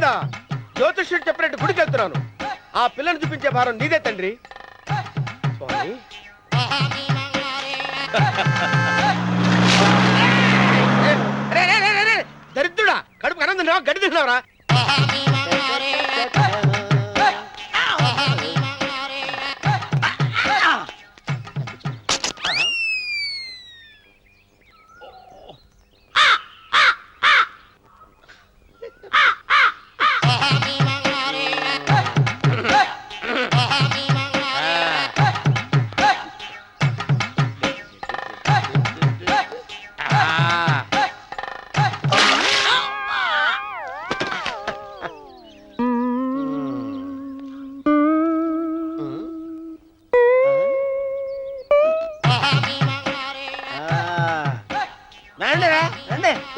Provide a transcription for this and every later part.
దేవుడా, జ్యోతిష్యుడు చెప్పినట్టు గుడికి వెళ్తున్నాను. ఆ పిల్లను చూపించే భారం నీదే తండ్రి. స్వామి దరిద్రుడా, కడుపు అన్నం తిన్నావా, గడ్డి తిన్నావరా?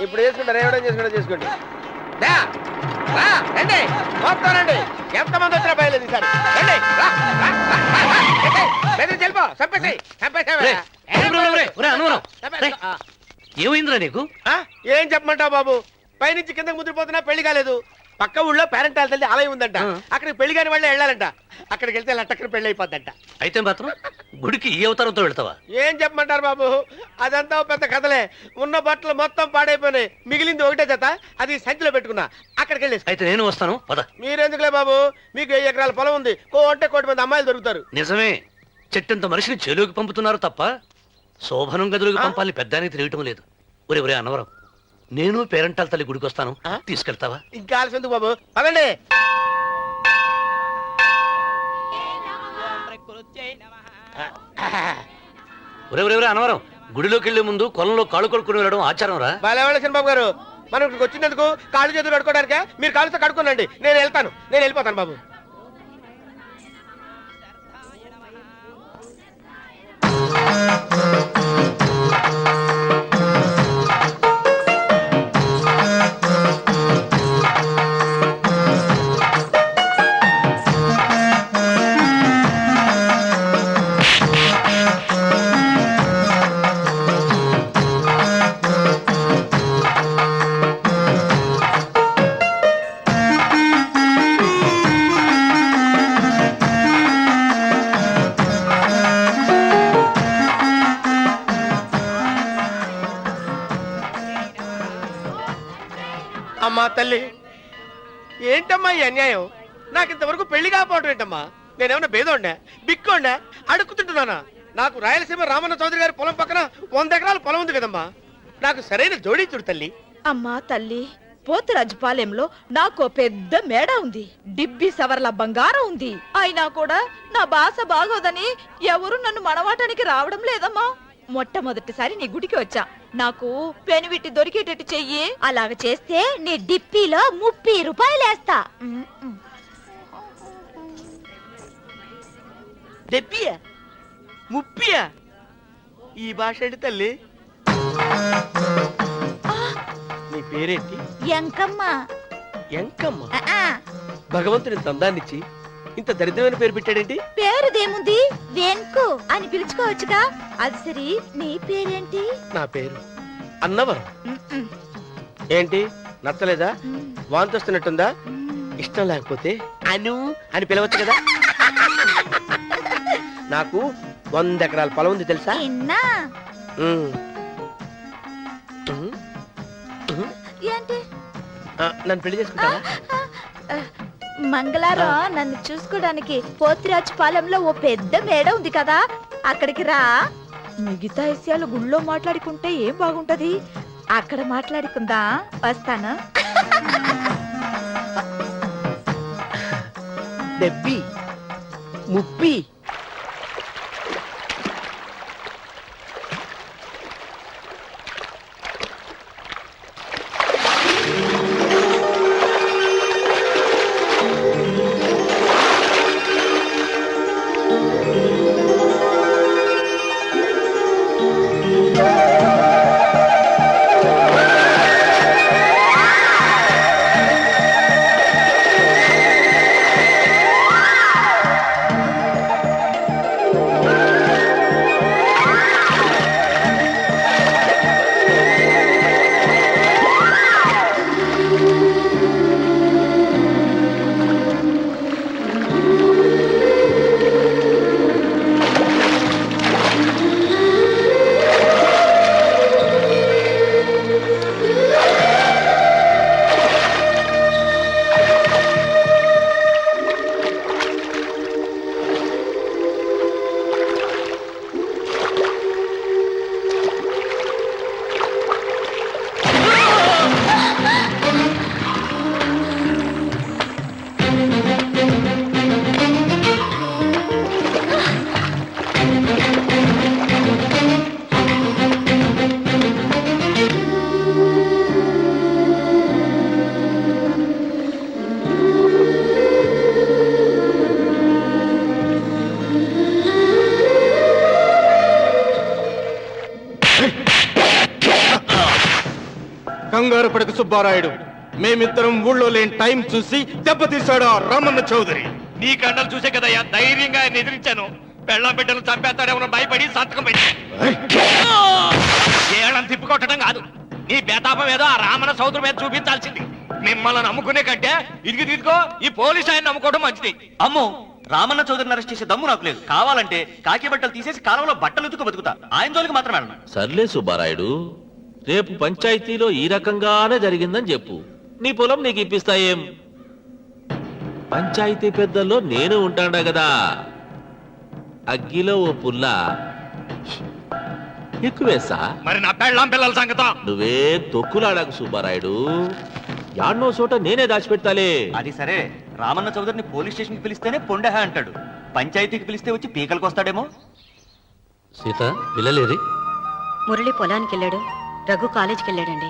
ఇప్పుడు చేసుకుంటారు, ఏవడం చేసుకుంటా చేసుకోండి. రండి మొత్తం రండి, ఎంతమంది వచ్చినా బయలుదేరి సార్ చెల్పో. ఏమైందిరా నీకు? ఏం చెప్పమంటావు బాబు, పైనుంచి కిందకి ముద్రపోతున్నా పెళ్లి కాలేదు. పక్క ఊళ్ళో పేరెంటాల తల్లి ఆలయం ఉందంట, అక్కడికి పెళ్లి కాని వాళ్ళే వెళ్ళాలంట. అక్కడికి వెళ్తే లట్టక్కన పెళ్లి అయిపోద్దంట. అయితే మాత్రం గుడికి ఏ అవతారంతో వెళ్తావా? ఏం చెప్పమంటారు బాబు, అదంతా పెద్ద కథలే. ఉన్న బట్టలు మొత్తం పాడైపోయినాయి, మిగిలింది ఒకటే జత, అది సంచిలో పెట్టుకున్నా. అక్కడికి వెళ్ళేసి అయితే నేను వస్తాను పద. మీరెందుకులే బాబు, మీకు 10 ఎకరాల పొలం ఉంది, అంటే 1 కోటి మంది అమ్మాయిలు దొరుకుతారు. నిజమే, చెట్టంత మనిషిని చెలువుకి పంపుతున్నారు తప్ప శోభనం గదులకు పంపాలని పెద్దానికి తెలియటం లేదు. ఒరే ఒరే అన్నవరం, నేను పేరెంటాల తల్లి గుడికి వస్తాను, తీసుకెళ్తావా? ఇంకా ఆలస్యం ఎందుకు బాబు, పదండి. ఒరే ఒరే ఒరే అన్నవరం, గుడిలోకి వెళ్లే ముందు కొలంలో కాళ్ళు కొడుకుని వెళ్ళడం ఆచారం రా. బాగా చంద్రబాబు గారు, మనం ఇక్కడికి వచ్చినందుకు కాళ్ళు చేతులు కడుక్కోవడానికే. మీరు కాళ్ళతో కడుక్కోనండి, నేను వెళ్తాను, నేను వెళ్ళిపోతాను బాబు. అమ్మా తల్లి, ఏంటమ్మా ఈ అన్యాయం? నాకు ఇంతవరకు పెళ్లి కాకపోవడం ఏంటమ్మా? నేనేమన్నా బేదోండా, బిక్కోండా, అడుక్కుతుంటున్నానా? నాకు రాయలసీమ రామన్న చౌదరి గారి పొలం పక్కన 100 ఎకరాల పొలం ఉంది కదమ్మా. నాకు సరైన జోడించుడు తల్లి. అమ్మా తల్లి, పోతురాజుపాలెంలో నాకు పెద్ద మేడ ఉంది, డిబ్బి సవర్ల బంగారం ఉంది. అయినా కూడా నా భాష బాగోదని ఎవరు నన్ను మనవాటానికి రావడం లేదమ్మా. మొట్టమొదటిసారి నీ గుడికి వచ్చా, నాకు పెనువిట్టి దొరికేటట్టు చెయ్యి. అలాగ చేస్తే నీ డిప్పిలో 30 రూపాయలు వేస్తా. డెబ్బియా 30? ఈ భాష ఏంటి తల్లి? నీ పేరేంటి? ఎంకమ్మ. ఎంకమ్మ? భగవంతుని తందాన్నిచ్చి ఇంత దరిద్రమైన పేరు పెట్టాడేంటి? పేరుదేముంది, వెంకు అని పిలుచుకోవచ్చుగా. అది సరి, నీ పేరేంటి? నా పేరు అన్నవరం. ఏంటి నచ్చలేదా? వాంతొస్తున్నట్టుందా? ఇష్టం లేకపోతే అను అని పిలవచ్చు కదా. నాకు 100 ఎకరాల పొలం ఉంది తెలుసా? ఏంటి? నన్ను పెళ్లి చేసుకుంటావా? మంగళారం నన్ను చూసుకోవడానికి పోతిరాజుపాలెంలో ఓ పెద్ద మేడ ఉంది కదా, అక్కడికి రా. మిగతా విషయాలు గుళ్ళో మాట్లాడుకుంటే ఏం బాగుంటది, అక్కడ మాట్లాడుకుందా. వస్తాను. డెబ్బి 30. కలవరపడకు సుబ్బారాయుడు. మేమిద్దరం ఊళ్ళో లేని టైం చూసి దెబ్బతీశాడు ఆ రామన్న చౌదరి. నీ కండలు చూసే కదయ్యా ధైర్యంగా ఆయన ఎదిరించాను. పెళ్ళం బిడ్డలు చంపేస్తాడేమో భయపడి సంతకం పెట్టి ఏళ్ళని తిప్పుకొట్టడం కాదు, నీ బేతాపం ఏదో ఆ రామన్న సోదరు మీద చూపించాల్సింది. మిమ్మల్ని నమ్ముకునే కంటే ఇదిగో ఈ పోలీస్ ఆయన నమ్ముకోవడం మంచిది. అమ్మో, రామన్న చౌదరిని అరెస్ట్ చేసే దమ్ము నాకు లేదు. కావాలంటే కాకి బట్టలు తీసేసి కాలంలో బట్టలు ఉతుకు బతుకుతా. ఆయన జోలికి మాత్రం వెళ్ళను. సర్లే సుబ్బారాయుడు, రేపు పంచాయతీలో ఈ రకంగానే జరిగిందని చెప్పు. నీ పొలం నీకు ఇప్పిస్తాయేం? పంచాయతీ పెద్దల్లో నేను ఉంటాడా కదా. అగ్గిలో ఓ పుల్ల ఎక్కువేసా. మరి నా పెళ్ళం పిల్లల సంగతం నువ్వే తొక్కులాడాకు సుబ్బారాయుడు. యాడ్నో చోట నేనే దాచిపెడతాలే. అది సరే, రామన్న చౌదరిని పోలీస్ స్టేషన్ కి పిలిస్తేనే పొండహ అంటాడు. పంచాయతీకి పిలిస్తే వచ్చి పీకలకు వస్తాడేమో. సీత, పిల్లలేరి? మురళి పొలానికి వెళ్ళాడు, రఘు కాలేజీకి వెళ్ళాడండి.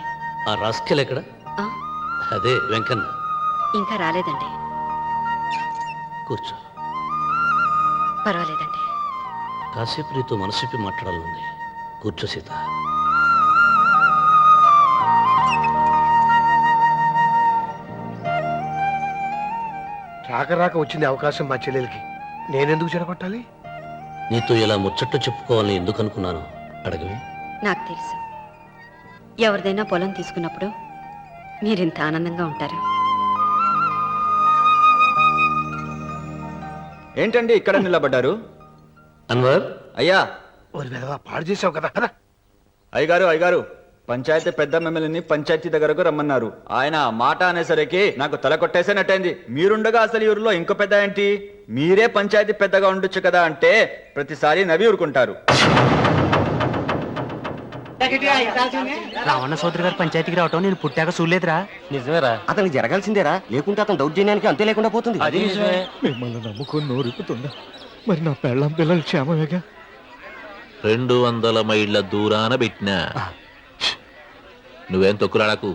ఆ రాస్కెల్ ఎక్కడ? ఆ, అదే వెంకన్న. ఇంకా రాలేదండి. కూర్చో. పర్వాలేదండి. కాసేపు నీతో మనసిప్పి మాట్లాడాలంది. కూర్చో సీత. రాక రాక వచ్చింది అవకాశం మా చెల్లెలకి, నేనెందుకు చెడగొట్టాలి? నీతో ఇలా ముచ్చట్లు చెప్పుకోవాలని ఎందుకు అనుకున్నాను అడగవే. నాకు తెలుసు, ఎవరిదైనా పొలం తీసుకున్నప్పుడు మీరింత ఆనందంగా ఉంటారు. ఏంటండి ఇక్కడ నిలబడ్డారు? అన్వర్, అయ్యా, ఓరి విధవా, పాడు చేసావు కదా కదా. అయ్యగారు, పంచాయతీ పెద్ద మిమ్మల్ని పంచాయతీ దగ్గరకు రమ్మన్నారు. ఆయన ఆ మాట అనేసరికి నాకు తల కొట్టేసేనట్టయింది. మీరుండగా అసలు ఈ ఊరిలో ఇంకో పెద్ద ఏంటి? మీరే పంచాయతీ పెద్దగా ఉండొచ్చు కదా అంటే ప్రతిసారి నవ్వి ఊరుకుంటారు. రావణ సోదరి గారు పంచాయతీకి రావటం నేను పుట్టాక చూడలేదురా. నిజమేరా? అతనికి జరగాల్సిందేరా, లేకుంటే అతను దౌర్జన్యానికి అంతే లేకుండా పోతుంది. అది నిజమే. మిమ్మల్ని నమ్ముకొని నోరుకుతుందా? మరి నా పెళ్ళం పిల్లలు క్షేమమేగా? 200 మైళ్ళ దూరాన పెట్టినా. నువ్వేం తొక్కులాడకు.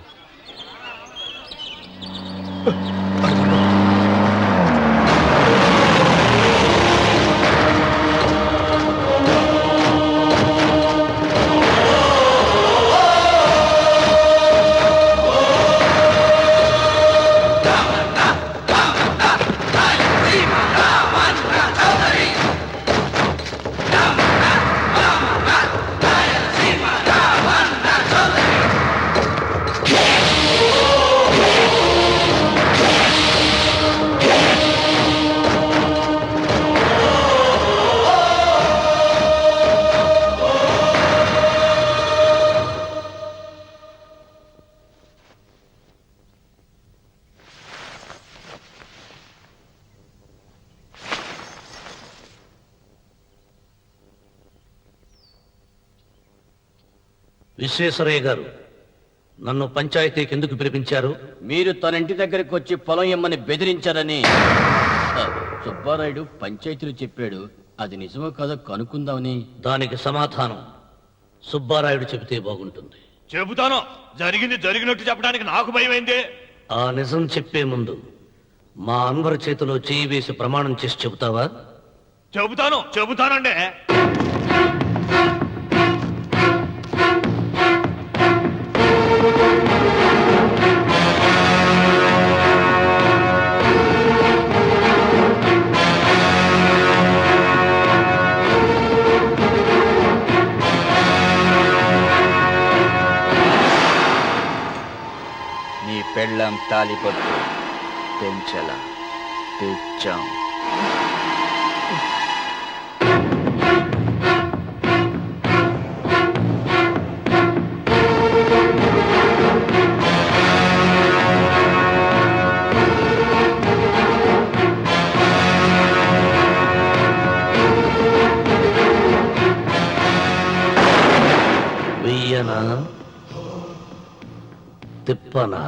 విశ్వేశ్వరయ్య గారు, నన్ను పంచాయతీకి ఎందుకు పిలిపించారు? మీరు తన ఇంటి దగ్గరికి వచ్చి పొలం ఇమ్మని బెదిరించారని సుబ్బారాయుడు పంచాయతీలో చెప్పాడు. అది నిజమో కాదో కనుక్కుందామని. దానికి సమాధానం సుబ్బారాయుడు చెబితే బాగుంటుంది. చెబుతాను, జరిగింది జరిగినట్టు చెప్పడానికి నాకు భయమైంది. ఆ నిజం చెప్పే ముందు మా అన్వర్ చేతిలో చేయి వేసి ప్రమాణం చేసి చెబుతావా? చెబుతానండి. నీ పెళ్ళం తాలిపట్టు పెంచల తెచ్చాం. వెయ్యనా తిప్పనా?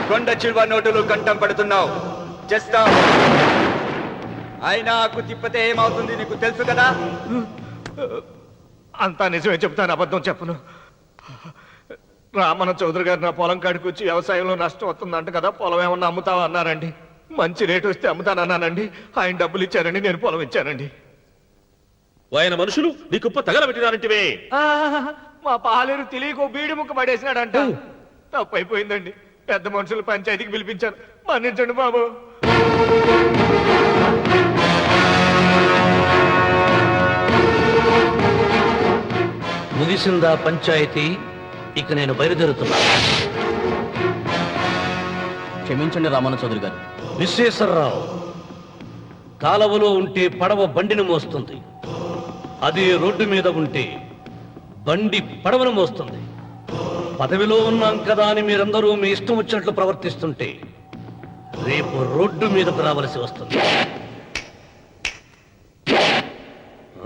కొండ చిల్వ నోటులు కంఠం పడుతున్నావు, చేస్తావు. అయినాకు తిప్పతే ఏమవుతుంది నీకు తెలుసు కదా. అంతా నిజమే చెప్తాను, అబద్ధం చెప్పను. రామన్న చౌదరి గారు నా పొలం కాడికి వచ్చి వ్యవసాయంలో నష్టం వస్తుందంట కదా, పొలం ఏమన్నా అమ్ముతావా అన్నారండి. మంచి రేటు వస్తే అమ్ముతానన్నానండి. ఆయన డబ్బులు ఇచ్చారండి, నేను పొలం ఇచ్చానండి. ఆయన మనుషులు నీ కుప్ప తగలబెట్టినారంటివే. మా పాలేరు తెలియకో బీడి ముక్క పడేసినాడంట. తప్పు అయిపోయిందండి. పెద్ద మనుషులు పంచాయతీకి పిలిపించాను, మన్నించండి బాబు. ముగిసిందా పంచాయతీ? ఇక నేను బయలుదేరుతున్నా. క్షమించండి రామన్న చౌదరి గారు. విశ్వేశ్వరరావు, కాలవలో ఉంటే పడవ బండిని మోస్తుంది, అదే రోడ్డు మీద ఉంటే బండి పడవను మోస్తుంది. పదవిలో ఉన్నాం కదా అని మీరందరూ మీ ఇష్టం వచ్చినట్లు ప్రవర్తిస్తుంటే రేపు రోడ్డు మీదకు రావలసి వస్తుంది.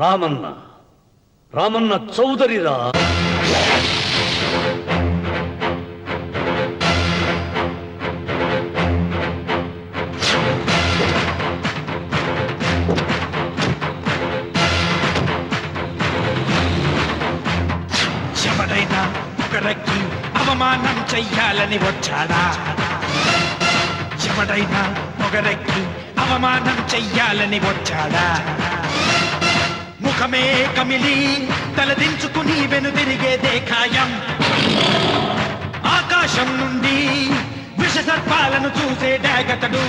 రామన్న, రామన్న చౌదరిరా. ఎవరైనా ఒకరికి అవమానం చెయ్యాలని వచ్చాడా? ఎవరైనా ఒకరికి అవమానం చెయ్యాలని వచ్చాడా? ముఖమే కమిలి తలదించుకుని వెనుదిరిగేదే ఖాయం. ఆకాశం నుండి విష సర్పాలను చూసే డాగతడు.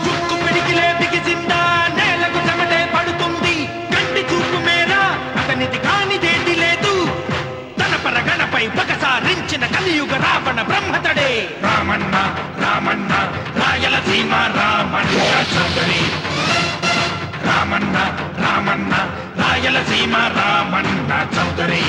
చుక్కు పిడికిలే బిగిసిందా నేలకు చెమటే పడుతుంది. కంటి చూపు మేరా అతనిది కానిదేది లేదు. తన పరగణపై ఒకసారించిన కలియుగ రావణ బ్రహ్మతడే. రామన్న రామన్న రాయలసీమ రామన్న చౌదరి. రామన్న రామన్న రాయలసీమ రామన్న చౌదరి.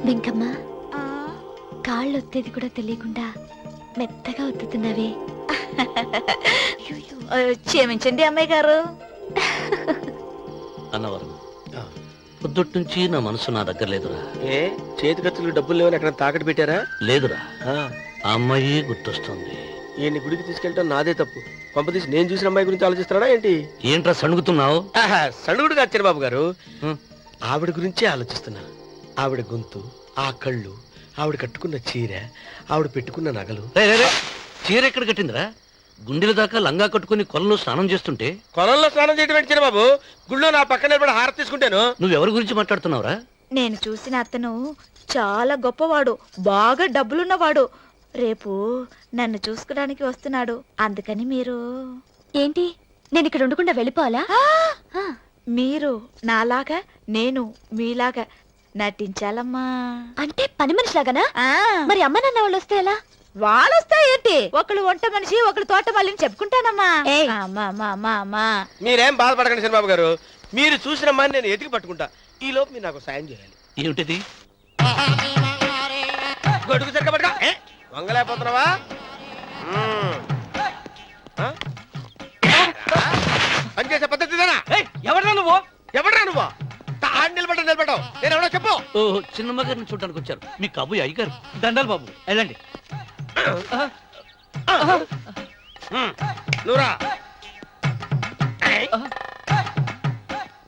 వెంకమ్మ, కాళ్ళు ఒత్తేది కూడా తెలియకుండా మెత్తగా ఒత్తుతున్నవే. క్షమించండి అమ్మాయి గారు. అన్నవరం, పొద్దుటి నుంచి నా మనసు నా దగ్గర లేదురా. ఏ చేతి ఖర్చులు డబ్బులు లేవని ఎక్కడ తాకట్టు పెట్టారా? లేదురా, ఆ, ఆ అమ్మాయి గుర్తొస్తుంది. ఈయన్ని గుడికి తీసుకెళ్ళటం నాదే తప్పు. పంపతీసి నేను చూసిన అమ్మాయి గురించి ఆలోచిస్తున్నాడా ఏంటి? ఏంట్రా సణుగుతున్నావు? సణుగుడు కాదు చిరబాబు గారు, హ్మ్. ఆవిడ గురించే ఆలోచిస్తున్నా. ఆవిడ గొంతు, ఆ కళ్ళు, ఆవిడ కట్టుకున్న చీర, ఆవిడ పెట్టుకున్న నగలు. చీర ఎక్కడ కట్టిందిరా? గుండెల దాకా లంగా కట్టుకుని కొలంలో స్నానం చేస్తుంటే. కొలంలో స్నానం చేయడం ఏంటి చిరబాబు? గుళ్ళో నా పక్కన నిలబడి హారతి తీసుకుంటాను. నువ్వెవరి గురించి మాట్లాడుతున్నావురా? నేను చూసిన అతను చాలా గొప్పవాడు, బాగా డబ్బులున్నవాడు. రేపు నన్ను చూసుకోవడానికి వస్తున్నాడు. అందుకని మీరు ఏంటి, నేను ఇక్కడ ఉండకుండా వెళ్ళిపోవాలా? మీరు నాలాగా, నేను మీలాగా నటించాలమ్మా. అంటే పని మనిషిలాగానా? మరి అమ్మ నాన్న వాళ్ళు వస్తే ఎలా? వాళ్ళు వస్తా ఏంటి? ఒకళ్ళు వంట మనిషి, ఒకళ్ళు తోట మళ్ళీ చెప్పుకుంటానమ్మా. అమ్మా మీరేం బాధపడకండి చంద్రబాబు గారు. మీరు చూసిన అమ్మాయిని నేను ఎతికి పట్టుకుంటా. ఈ లోపు మీరు నాకు సాయం చేయాలి. ఏమిటిది? గొడుగు సరిగ్గా పట్టుకో. వంగలేకపోతున్నావా? పనిచేసే పద్ధతి ఎవరా నువ్వు? ఎవడరా నువ్వు? నిలబడ్డావు. నేను ఎవడో చెప్పు. ఓ, చిన్నమ్మ గారిని చూడడానికి వచ్చారు. మీ కాబోయే అయ్యగారు. దండాలు బాబు, వెళ్ళండి. నువ్వురా.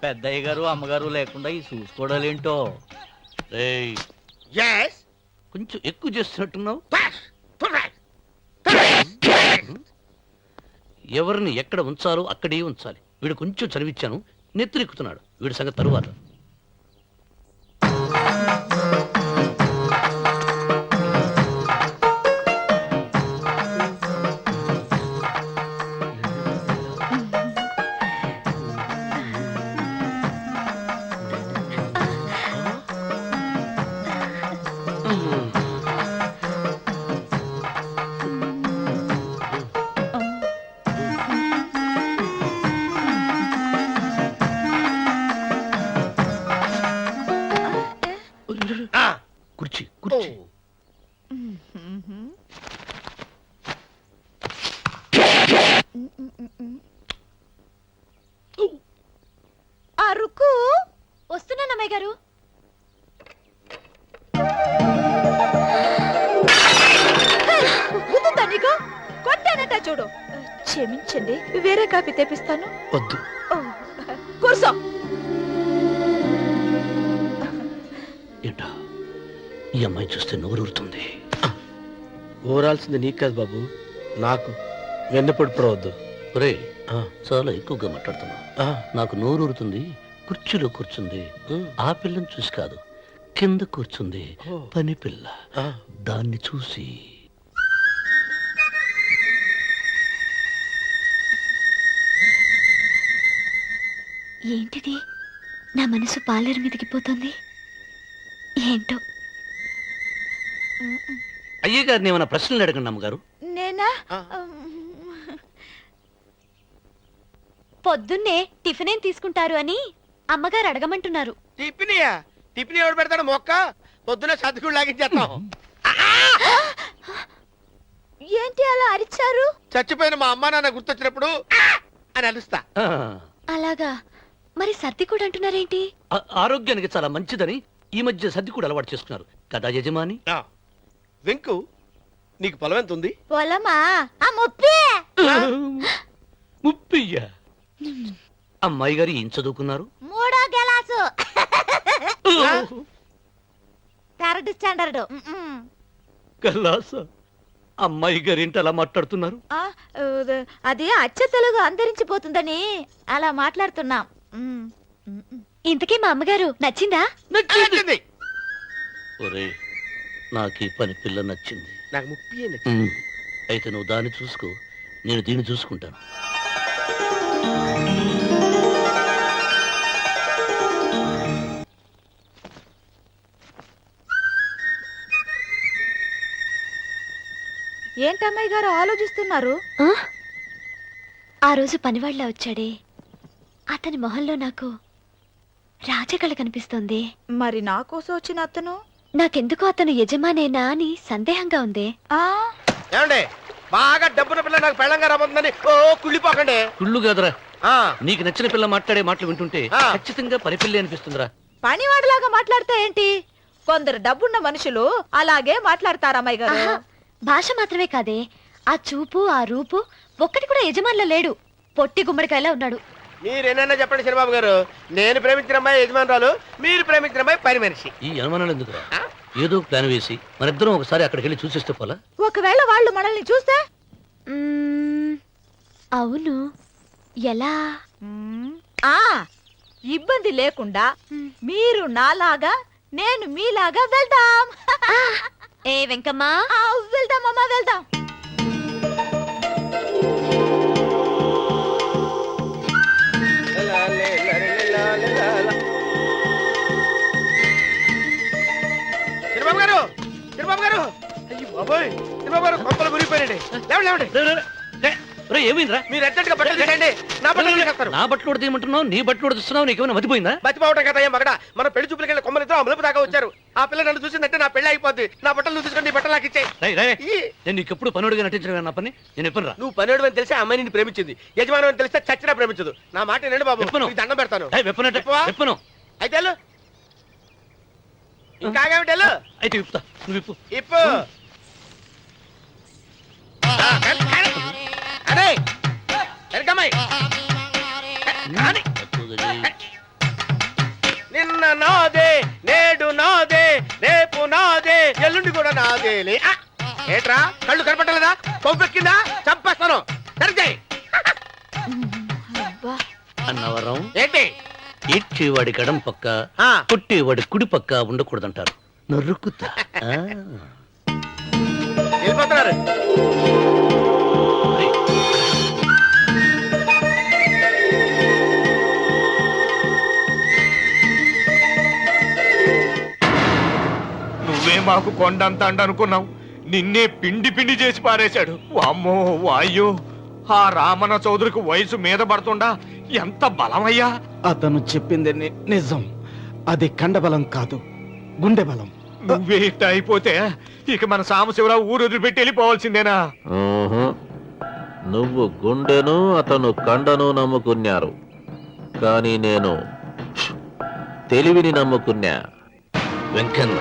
పెద్దయ్య గారు అమ్మగారు లేకుండా ఈ చూసుకోవడాలేంటో. రేయ్, yes కొంచెం ఎక్కువ చేస్తున్నట్టున్నావు. ఎవరిని ఎక్కడ ఉంచాలో అక్కడే ఉంచాలి. వీడు కొంచెం చదివిచ్చాను, నెత్తురెక్కుతున్నాడు. వీడి సంగతి తరువాత. కుర్చీ కుర్చీ. అరుకు వస్తున్నాను అమ్మాయి గారు. చూడు. క్షమించండి, వేరే కాఫీ తెప్పిస్తాను. వద్దు. ఓ, కూర్చో. ఏంటా ఈ అమ్మాయి చూస్తే నోరూరుతుంది. ఊరాల్సింది నీకు కాదు బాబు, నాకు. వెన్నపొడి ప్రవద్దు. ఒరే చాలా ఎక్కువగా మాట్లాడుతున్నా. నాకు నోరూరుతుంది. కుర్చీలో కూర్చుంది. ఆ పిల్లని చూసి కాదు, కింద కూర్చుంది పని పిల్ల. దాన్ని చూసి ఏంటిది? నా మనసు పాలేరు మీదకి పోతుంది. ఏంటో. అయ్య గారిని ఏమైనా ప్రశ్నలు అడగండి అమ్మగారు. నేనా? పొద్దున్నే టిఫిన్ ఏం తీసుకుంటారు అని అమ్మగారు అడగమంటున్నారు. టిఫినియా? టిఫిన్ ఎవడు పెడతాడు మొక్క? పొద్దున సర్దుకుడు లాగించేస్తాం. ఏంటి అలా అరిచారు? చచ్చిపోయిన మా అమ్మా నాన్న గుర్తొచ్చినప్పుడు అని అలుస్తా. అలాగా? మరి సర్ది కూడా అంటున్నారేంటి? ఆరోగ్యానికి చాలా మంచిదని ఈ మధ్య సర్ది కూడా అలవాటు చేసుకున్నారు కదా యజమాని. వెంకు, నీకు పొలం ఎంత ఉంది? పొలమా? ఆ ముప్పి. ముప్పయ్యా? అమ్మాయి గారు ఏం చదువుకున్నారు? 3వ క్లాసు. 3rd standard. కలాస. అమ్మాయి గారు ఏంటి అలా మాట్లాడుతున్నారు? అది అచ్చ తెలుగు అంతరించిపోతుందని అలా మాట్లాడుతున్నాం. ఇంతకీ మా అమ్మగారు నచ్చిందా? నచ్చింది. ఒరే, నాకు ఈ పని పిల్ల నచ్చింది. నాకు ముప్పి నచ్చింది. అయితే నువ్వు దాన్ని చూసుకో, నేను దీన్ని చూసుకుంటాను. ఏంటమ్మాయి గారు ఆలోచిస్తున్నారు? ఆ రోజు పనివాళ్ళ వచ్చాడే, అతని మొహంలో నాకు రాజకళ కనిపిస్తోంది. మరి నా కోసం వచ్చిన అతను? నాకెందుకో అతను యజమానేనా అని సందేహంగా ఉంది. ఏమండి, బాగా డబ్బున పిల్ల నాకు పెళ్ళంగా రాబోతుందని ఓ కుళ్ళిపోకండి. కుళ్ళు కాదురా, నీకు నచ్చిన పిల్ల మాట్లాడే మాటలు వింటుంటే ఖచ్చితంగా పని పిల్లి అనిపిస్తుందిరా. పనివాడిలాగా మాట్లాడితే ఏంటి? కొందరు డబ్బున్న మనుషులు అలాగే మాట్లాడతారు అమ్మాయి గారు. భాష మాత్రమే కాదే, ఆ చూపు, ఆ రూపు ఒక్కటి కూడా యజమానిలో లేడు. పొట్టి గుమ్మడికాయలా ఉన్నాడు. మీరేనన్నా చెప్పండి శనిబాబు గారు, నేను ప్రేమించిన అమ్మాయి యజమానురాలు, మీరు ప్రేమించిన అమ్మాయి పని మనిషి. ఈ అనుమానాలు ఎందుకురా? ఏదో ప్లాన్ వేసి మనిద్దరం ఒకసారి అక్కడికి వెళ్ళి చూసేస్తే పోలా? ఒకవేళ వాళ్ళు మనల్ని చూస్తే? అవును, ఎలా? ఇబ్బంది లేకుండా మీరు నాలాగా నేను మీలాగా వెళ్దాం. ఏ వెంకమ్మా, వెళ్దాం అమ్మా, వెళ్దాం. శనిబాబు గారు, శనిబాబు గారు, అయ్యో బాబోయ్, శనిబాబు గారు కొంపలు మురిగిపోయారండి. లేవండి, లేవండి. ఏమైందిరా? మీరు అర్జెంట్గా బట్టలు తీసేయండి. నా బట్టలు తీసేస్తారు. నా బట్టలు ఉడతీయమంటున్నావు, నీ బట్టలు ఉడుతున్నావు, నీకేమైనా మతిపోయిందా? మతిపోవటం కదా మగడ. మన పెళ్లి చూపులకి వెళ్ళి కొమ్మలతో అమలుపు దాకా వచ్చారు. ఆ పిల్ల నన్ను చూసిందంటే నా పెళ్లి అయిపోద్ది. నా బట్టలు నువ్వు తీసుకొని నీ బట్టలు నాకు ఇచ్చేయి. నేను నీకు ఎప్పుడు పనుడిగా నటించడం నా పని. నేను ఎప్పుడు రా? నువ్వు పనుడు అని తెలిసి అమ్మాయి నిన్ను ప్రేమించింది, యజమాని అని తెలిస్తే చచ్చినా ప్రేమించదు. నా మాట వినండి బాబు, నీకు దండం పెడతాను. వెప్పను అయితే ఇంకాగేమిటి? అయితే ఇప్పుతా, నువ్వు ఇప్పు. ఇప్పు. అదే నిన్న నాదే, నేడు నాదే, రేపు నాదే, ఎల్లుండి కూడా నాదేలే. ఏట్రా కళ్ళు కనపట్టలేదా? కొవ్వెక్కిందా? చంపేస్తాను. సరిచేయి. అన్నవరం ఏంటి? ఇచ్చేవాడి గడం పక్క, కొట్టేవాడి కుడి పక్క ఉండకూడదంటారు. నరుక్కుతా. వెళ్ళిపోతున్నారు. నువ్వే మాకు కొండంత అండ అనుకున్నావు, నిన్నే పిండి పిండి చేసి పారేశాడు. వామ్మో వాయ్యో, ఆ రామన్న చౌదరికి వయసు మీద పడుతుండా ఎంత బలమయ్యా. అతను చెప్పింది నిజం. అది కండబలం కాదు, గుండె బలం. నువ్వే ఇట్ట అయిపోతే ఇక మన సాంబశివరావు ఊరు వదిలిపెట్టి వెళ్ళిపోవాల్సిందేనా? నువ్వు గుండెను, అతను కండను నమ్ముకున్నారు, కానీ నేను తెలివిని నమ్ముకున్నా. వెంకన్న,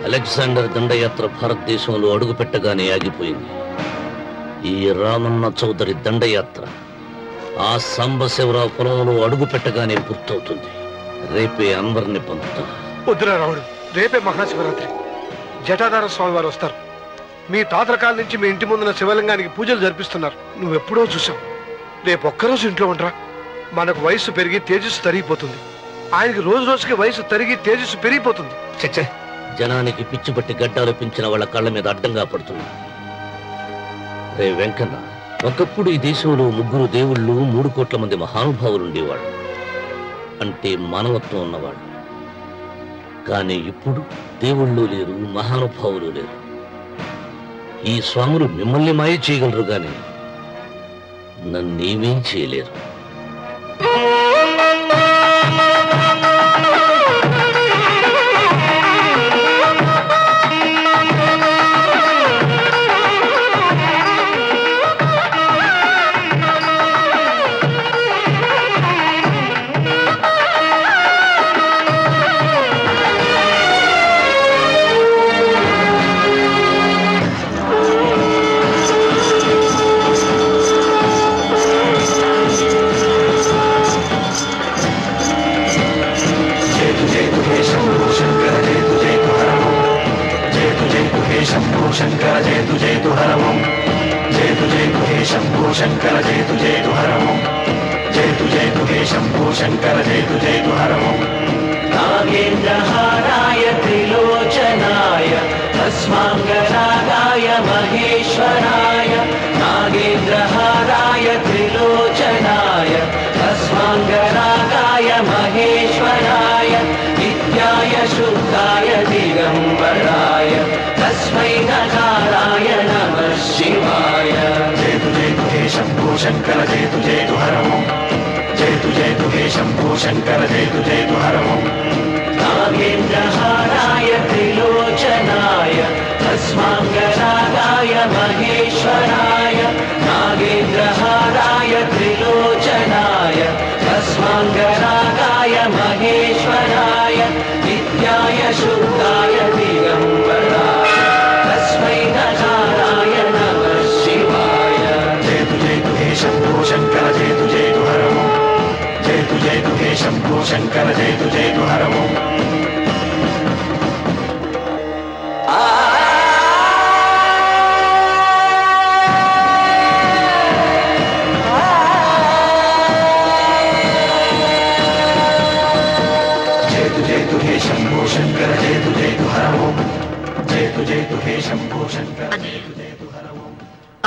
అలెగ్జాండర్ దండయాత్ర భారతదేశంలో అడుగు పెట్టగానే ఆగిపోయింది. ఈ రామన్న చౌదరి దండయాత్ర ఆ సాంబశివరావు పొలంలో అడుగు పెట్టగానే పూర్తవుతుంది. రేపే అందరిని పంపుతా. వద్దురా రాముడు, రేపే మహాశివరాత్రి. జటాధార స్వామి వారు వస్తారు. మీ తాతల కాల నుంచి మీ ఇంటి ముందున్న శివలింగానికి పూజలు జరిపిస్తున్నారు. నువ్వెప్పుడో చూసావు. రేపు ఒక్కరోజు ఇంట్లో ఉండరా. మనకు వయసు పెరిగి తేజస్సు తరిగిపోతుంది. ఆయనకి రోజు రోజుకి వయసు తరిగి తేజస్సు పెరిగిపోతుంది. చచ్చే, జనానికి పిచ్చి పట్టి గడ్డాలు పెంచిన వాళ్ళ కళ్ళ మీద అడ్డంగా పడుతున్నా. రే వెంకన్న, ఒకప్పుడు ఈ దేశంలో 3 దేవుళ్ళు 3 కోట్ల మంది మహానుభావులు ఉండేవాడు, అంటే మానవత్వం ఉన్నవాడు. కానీ ఇప్పుడు దేవుళ్ళు లేరు, మహానుభావులు లేరు. ఈ స్వాములు మిమ్మల్ని మాయ చేయగలరు గాని నన్నేమేం చేయలేరు. नागेन्द्रहाराय त्रिलोचनाय अस्माङ्गरागाय महेश्वराय नागेन्द्रहाराय त्रिलोचनाय अस्माङ्गरागाय महेश्वराय नित्याय शुद्धाय दिगम्बराय तस्मै नकाराय नमः शिवाय जय तु हे शम्भो शङ्कर जय तु हर ओम् जय तु हे शम्भो शङ्कर जय तु हर ओम् नागेन्द्रहाराय त्रिलोचनाय अस्माङ्गरागाय महेश्वराय नागेन्द्रहाराय त्रिलोचनाय अस्माङ्गरागाय महेश्वराय नित्याय शुद्धाय दिगम्बराय तस्मै नकाराय नमः शिवाय जय तु हे शम्भो शङ्कर जय तु हर ओम् जय तु हे शम्भो शङ्कर जय तु हर ओम्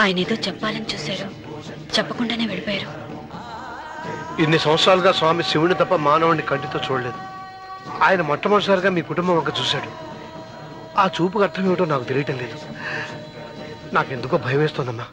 ఆయన ఏదో చెప్పాలని చూశారు, చెప్పకుండానే వెళ్ళిపోయారు. ఇన్ని సంవత్సరాలుగా స్వామి శివుని తప్ప మానవుడిని కంటితో చూడలేదు. ఆయన మొట్టమొదటిసారిగా మీ కుటుంబం వంక చూశాడు. ఆ చూపుకు అర్థం ఏమిటో నాకు తెలియటం లేదు. నాకెందుకో భయం వేస్తోందమ్మా.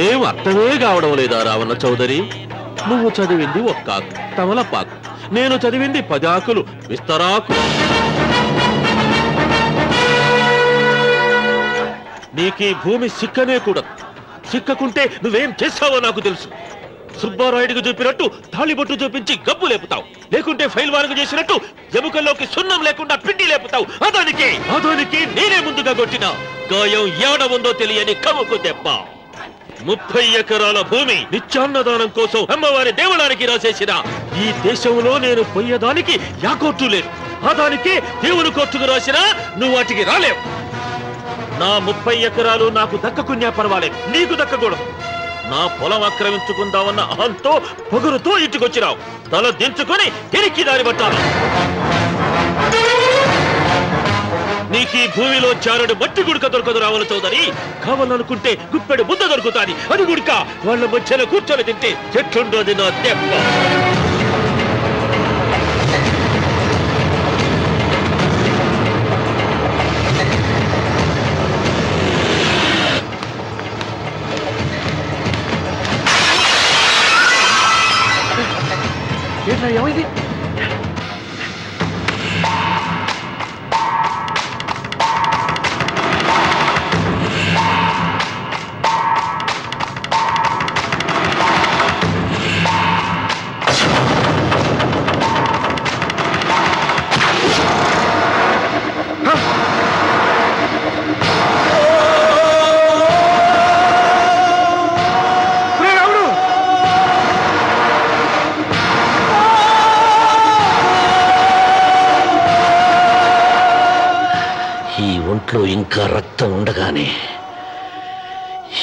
ఏం అర్థమే కావడం లేదా రావణ చౌదరి? నువ్వు చదివింది ఒక్కాకు తమలపాకు, నేను చదివింది 10 ఆకులు విస్తరాకు. నీకీ భూమి సిక్కనే కూడదు. సిక్కకుంటే నువ్వేం చేస్తావో నాకు తెలుసు. సుబ్బారాయుడికి చూపినట్టు తాళిబొట్టు చూపించి గబ్బు లేపుతావు, లేకుంటే ఫైల్ వారకు చేసినట్టు ఎముకల్లోకి సున్నం లేకుండా పిండి లేపుతావు. అదానికి నేనే ముందుగా కొట్టిన గాయం ఏడ ఉందో తెలియని కముకు దెబ్బ. 30 ఎకరాల భూమి నిత్యాన్నదానం కోసం అమ్మవారి దేవాలయానికి రాసేసిన ఈ దేశంలో నేను పోయేదానికి యా కోర్టు లేదు. అదానికి దేవుని కోర్టుకు రాసినా నువ్వు వాటికి రాలేవు. నా 30 ఎకరాలు నాకు దక్కకున్నా పర్వాలేదు, నీకు దక్కకూడదు. నా పొలం ఆక్రమించుకుందామన్న అహంతో పొగరుతో ఇంటికొచ్చినావు. తల దించుకొని తిరిగి దారి పట్టాను. నీకీ భూమిలో చారుడు మట్టి గుడిక దొరకదు రావాలి చౌదరి. కావాలనుకుంటే గుప్పెడు ముద్ద దొరుకుతాది, అది గుడిక. వాళ్ళ మధ్యలో కూర్చొని తింటే చెట్లుండోది నా దెబ్బ. ఏమైంది? ఇంకా రక్తం ఉండగానే,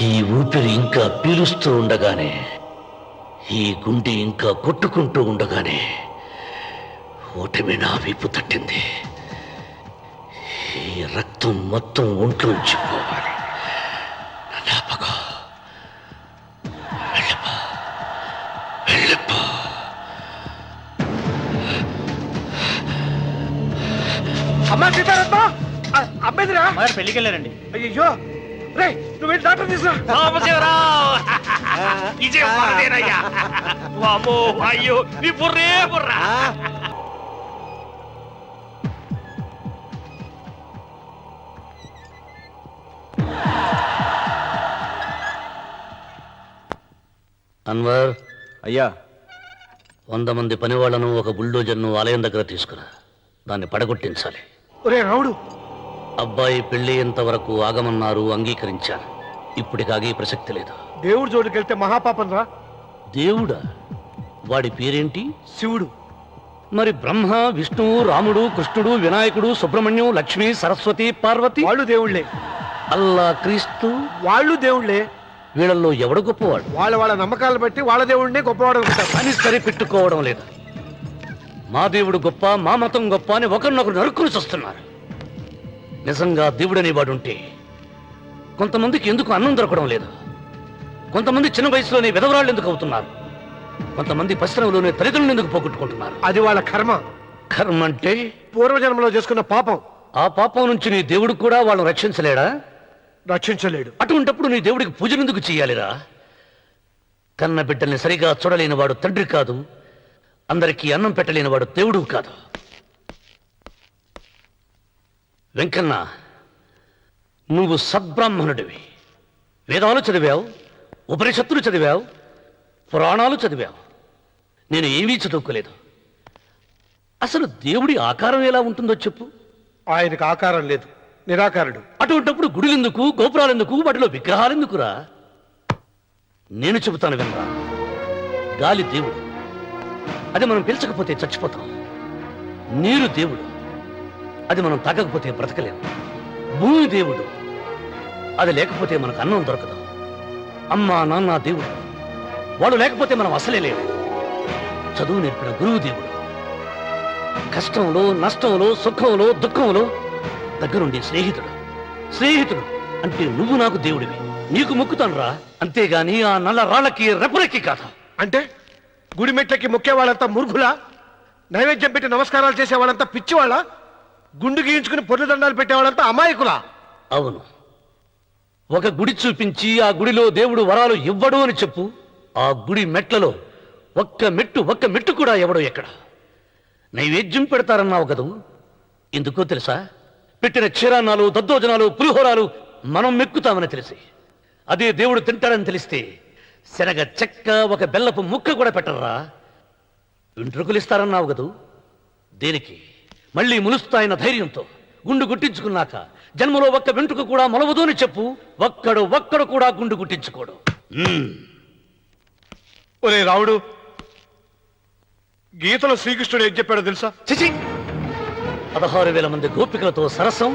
ఈ ఊపిరి ఇంకా పీలుస్తూ ఉండగానే, ఈ గుండె ఇంకా కొట్టుకుంటూ ఉండగానే ఓటమి నా వీపు తట్టింది. ఈ రక్తం మొత్తం ఒంట్లోంచి పోవాలి. అమ్మా సీతారత్న, అమ్మాయిరా పెళ్లికి వెళ్ళారండి. అయ్యో రే, నువ్వు వెళ్ళి డాక్టర్ తీసుకురా. అయ్యో నీ బుర్రే బుర్రా. అన్వర్, అయ్యా 100 మంది పనివాళ్లను ఒక బుల్డోజర్ను ఆలయం దగ్గర తీసుకురా. దాన్ని పడగొట్టించాలి. ఒరే రాముడు, అబ్బాయి పెళ్లి ఎంతవరకు ఆగమన్నారు, అంగీకరించాను. ఇప్పటికి ఆగే ప్రసక్తి లేదు. దేవుడి జోడికి వెళ్తే మహాపాపం రా. దేవుడా? వాడి పేరేంటి? శివుడు. మరి బ్రహ్మ, విష్ణువు, రాముడు, కృష్ణుడు, వినాయకుడు, సుబ్రహ్మణ్యం, లక్ష్మి, సరస్వతి, పార్వతి వాళ్ళు దేవుళ్లే. అల్లా, క్రీస్తు వాళ్ళు దేవుళ్లే. వీళ్ళల్లో ఎవడు గొప్పవాడు? వాళ్ళ వాళ్ళ నమ్మకాలు బట్టి వాళ్ళ దేవుడినే గొప్పవాడు అనుకుంటారు. అని సరిపెట్టుకోవడం లేదు. మా దేవుడు గొప్ప, మా మతం గొప్ప అని ఒకరినొకరు నరుక్కుని చూస్తున్నారు. నిజంగా దేవుడనే వాడుంటే కొంతమందికి ఎందుకు అన్నం దొరకడం లేదు? కొంతమంది చిన్న వయసులోనే విధవరాళ్ళు ఎందుకు అవుతున్నారు? కొంతమంది పశ్చిమలోనే తల్లిదండ్రులు ఎందుకు పోగొట్టుకుంటున్నారు? అది వాళ్ళ కర్మ. కర్మ అంటే పూర్వజన్మలో చేసుకున్న పాపం. ఆ పాపం నుంచి నీ దేవుడు కూడా వాళ్ళని రక్షించలేడా? రక్షించలేడు. అటువంటప్పుడు నీ దేవుడికి పూజలు ఎందుకు చెయ్యాలిరా? కన్న బిడ్డల్ని సరిగా చూడలేని వాడు తండ్రి కాదు, అందరికీ అన్నం పెట్టలేని వాడు దేవుడు కాదు. వెంకన్న, నువ్వు సద్బ్రాహ్మణుడివి. వేదాలు చదివావు, ఉపనిషత్తులు చదివావు, పురాణాలు చదివావు. నేను ఏమీ చదువుకోలేదు. అసలు దేవుడి ఆకారం ఎలా ఉంటుందో చెప్పు. ఆయనకు ఆకారం లేదు, నిరాకారుడు. అటువంటప్పుడు గుడిలెందుకు, గోపురాలెందుకు, వాటిలో విగ్రహాలెందుకురా? నేను చెబుతాను వినరా. గాలి దేవుడు, అది మనం పీల్చకపోతే చచ్చిపోతాం. నీరు దేవుడు, అది మనం తాగకపోతే బ్రతకలేము. భూమి దేవుడు, అది లేకపోతే మనకు అన్నం దొరకదు. అమ్మా నాన్న దేవుడు, వాడు లేకపోతే మనం అసలే లేవు. చదువు నేర్పిన గురువు దేవుడు, కష్టంలో, నష్టంలో, సుఖంలో, దుఃఖంలో దగ్గరుండే స్నేహితుడు. స్నేహితుడు అంటే నువ్వు నాకు దేవుడివి. నీకు మొక్కుతాను రా, అంతేగాని ఆ నల్ల రాళ్ళకి రెప్పరెక్కి కాదు. అంటే గుడి మెట్లకి మొక్కే వాళ్ళంతా మూర్ఖులా? నైవేద్యం పెట్టి నమస్కారాలు చేసే వాళ్ళంతా పిచ్చివాళ్ళ? గుండు గీయించుకుని పొర్లు దండాలు పెట్టేవాళ్ళంతా అమాయకులా? అవును. ఒక గుడి చూపించి ఆ గుడిలో దేవుడు వరాలు ఇవ్వడు అని చెప్పు. ఆ గుడి మెట్లలో ఒక్క మెట్టు కూడా ఎవడో ఎక్కడ నైవేద్యం పెడతారన్నావు కదూ, ఎందుకో తెలుసా? పెట్టిన క్షీరాన్నాలు, దద్దోజనాలు, పులిహోరాలు మనం మెక్కుతామని తెలిసి, అదే దేవుడు తింటాడని తెలిస్తే శనగ చెక్క, ఒక బెల్లపు ముక్క కూడా పెట్టర్రా. వెంట్రుకలు ఇస్తారన్నావు కదూ, దేనికి? మళ్ళీ ములుస్తాయన్న ధైర్యంతో గుండు గుట్టించుకున్నాక జన్మలో ఒక్క వెంట్రుక కూడా మొలవదు అని చెప్పు. ఒక్కడు కూడా గుండు గుట్టించుకోడు. ఒరే రావుడు, గీతలో శ్రీకృష్ణుడు ఏం చెప్పాడో తెలుసా? చిచి! 16,000 మంది గోపికలతో సరసం,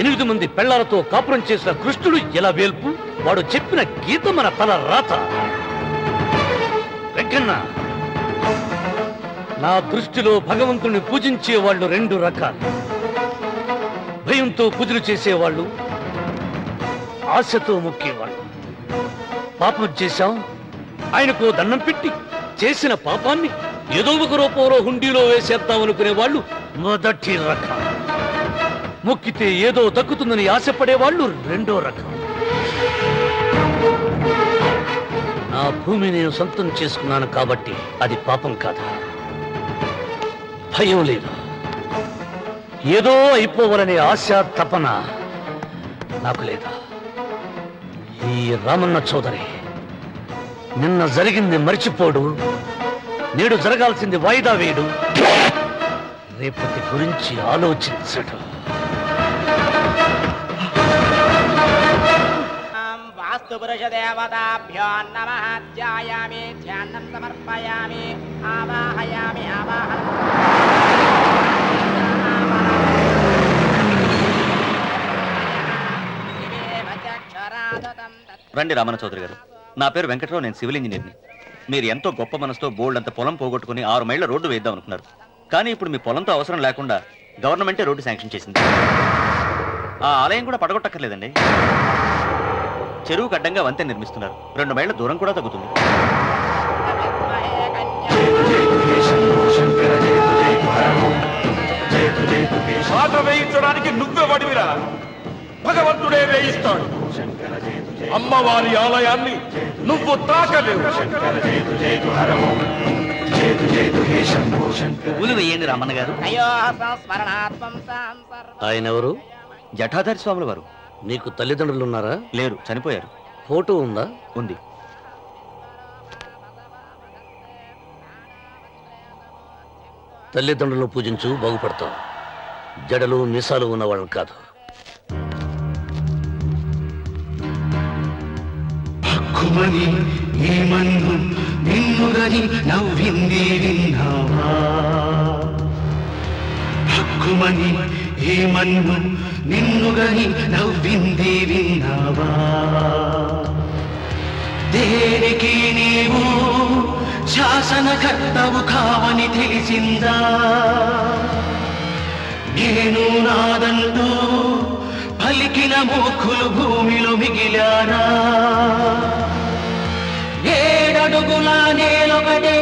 8 మంది పెళ్లాలతో కాపురం చేసిన కృష్ణుడు ఎలా వేల్పు? వాడు చెప్పిన గీత మన తల రాత. వెంకన్న, నా దృష్టిలో భగవంతుని పూజించే వాళ్ళు 2 రకాలు. భయంతో పూజలు చేసేవాళ్ళు, ఆశతో మొక్కేవాళ్ళు. పాపం చేశాం, ఆయనకు దండం పెట్టి చేసిన పాపాన్ని ఏదో ఒక రూపంలో హుండీలో వేసేద్దామనుకునే వాళ్ళు మొదటి రకం. మొక్కితే ఏదో దక్కుతుందని ఆశపడేవాళ్ళు 2వ రకం. నా భూమి నేను సొంతం చేసుకున్నాను కాబట్టి అది పాపం కాదా? భయం లేదు, ఏదో అయిపోవాలనే ఆశ, తపన నాకు లేదా? ఈ రామన్న చౌదరి నిన్న జరిగింది మర్చిపోడు, నేడు జరగాల్సింది వాయిదా వేయడు, రేపటి గురించి ఆలోచించడు. వాస్తు పురుష దేవతాభ్యో నమః. ధ్యాయామి, ధ్యానం సమర్పయామి, ఆవాహయామి, ఆవాహనం. రండి రామన్న చౌదరి గారు. నా పేరు వెంకటరావు, నేను సివిల్ ఇంజనీర్ని. మీరు ఎంతో గొప్ప మనసుతో బోల్డ్ అంత పొలం పోగొట్టుకుని 6 మైళ్ళ రోడ్డు వేద్దాం అనుకున్నారు. కానీ ఇప్పుడు మీ పొలంతో అవసరం లేకుండా గవర్నమెంటే రోడ్డు శాంక్షన్ చేసింది. ఆ ఆలయం కూడా పడగొట్టక్కర్లేదండి. చెరువుకు అడ్డంగా వంతెన నిర్మిస్తున్నారు. 2 మైళ్ళ దూరం కూడా తగ్గుతుంది. పాట వేయించడానికి నువ్వే వడివిరా, భగవంతుడే వేయిస్తాడు. అమ్మవారి ఆలయాన్ని నువ్వు తాకలేవు. పూలు వేయండి రామన్న గారు. ఆయన ఎవరు? జటాధారి స్వాముల వారు. నీకు తల్లిదండ్రులు ఉన్నారా? లేరు, చనిపోయారు. ఫోటో ఉందా? ఉంది. తల్లిదండ్రులను పూజించు, బాగుపడతావు. జడలు మీసాలు ఉన్న వాళ్ళని కాదు. హక్కుమని ఏమన్ను నిన్నుగని నవ్వింది విన్నావా? హక్కుమని ఏమన్ను నిన్నుగని నవ్వింది విన్నావా? దేనికి నీవు శాసనకర్తవు కావని తెలిసిందా? నేను నాదంటూ పలికిన మూర్ఖులు భూమిలో మిగిలారా? 7 అడుగుల నేలొకటే